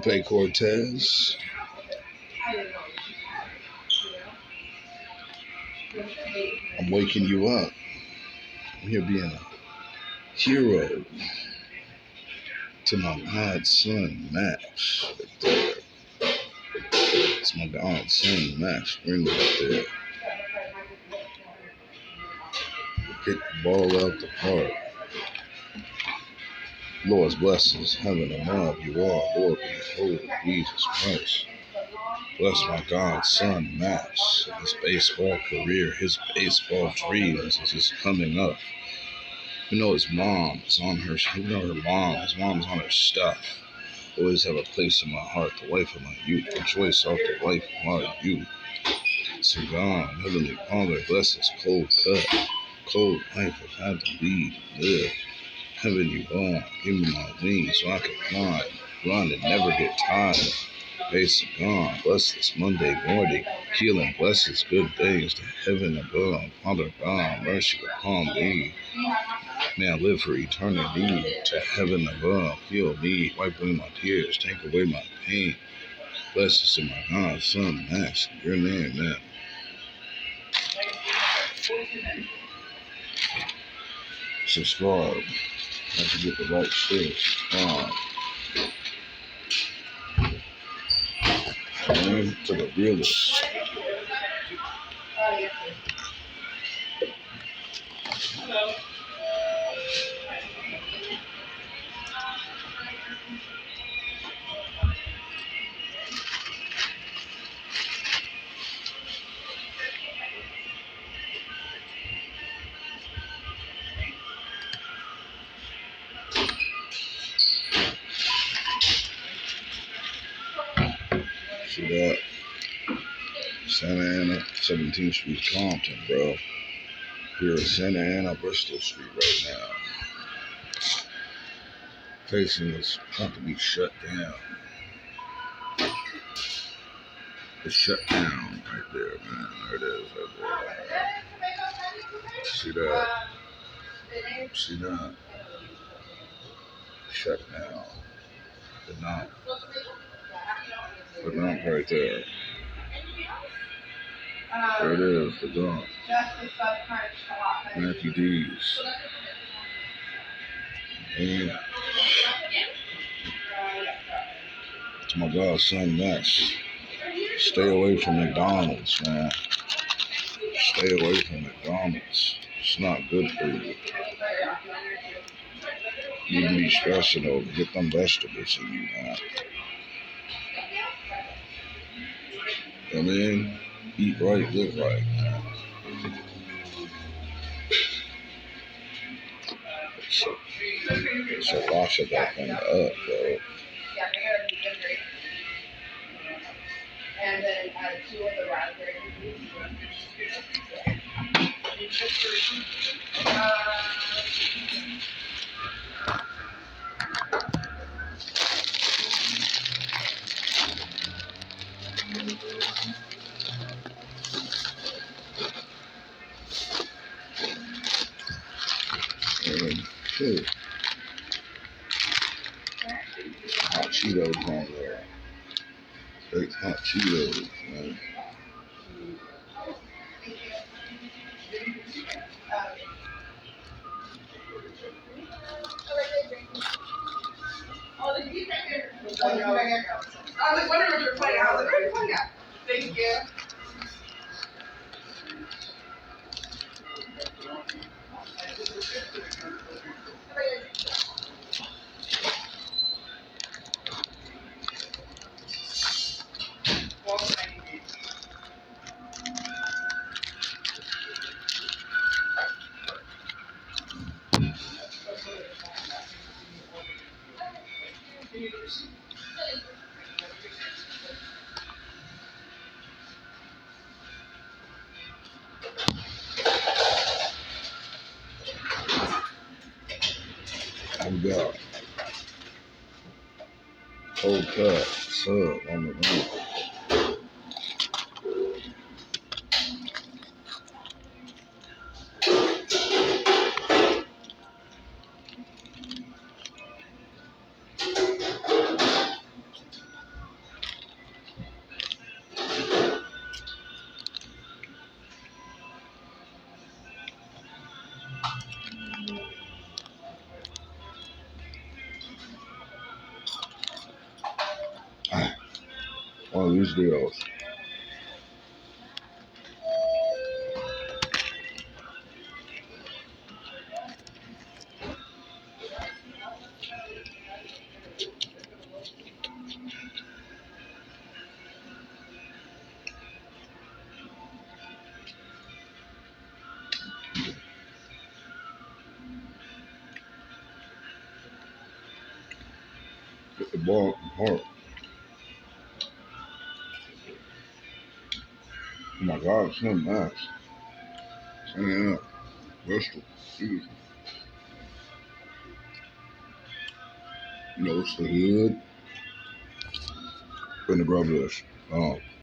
Lupe Cortez. I'm waking you up. I'm here being a hero to my godson, Max. Right there. It's my godson, Max Greenwood right there. Hit the ball out the park. Lord's blessings, heaven and love you all. Lord, behold Jesus Christ. Bless my godson, Max. His baseball career, his baseball dreams is just coming up. You know his mom is on her, his mom is on her stuff. Always have a place in my heart, the wife of my youth. Rejoice out the wife of my youth. So God, Heavenly Father, bless this cold life I've had to lead and live. Heaven you are, give me my wings so I can fly, run and never get tired. Praise to God, bless this Monday morning, healing blessings, good things to heaven above. Father God, mercy upon me. May I live for eternity to heaven above. Heal me, wipe away my tears, take away my pain. Blessings to my God, Son, Max, in your name, man. Subscribe. Have to get the right shit. Subscribe. To the realest. See that? Santa Ana, 17th Street, Compton, bro. Here at Santa Ana, Bristol Street right now. Facing is about to be shut down. It's shut down right there, man. There it is, right there. See that? See that? Shut down. The knock right there. There it is, the dump. Matthew D's. And to my godson, Max. Stay away from McDonald's, man. Stay away from McDonald's. It's not good for you. You can be stressing over. Get them vegetables in you, man. I mean, eat right, live right, man. So wash it that thing up, bro. And then 2 of the raspberry. Shit. Hot Cheetos on there. Baked hot Cheetos, man. I was wondering if you were playing. I was like, where are you playing at? Thank you. We got cold cut sub on the roof. One of these deals. Get the ball apart. Oh my God, it's so nice. Yeah, Bristol. Beautiful. You know, it's the hood. Gonna grab this.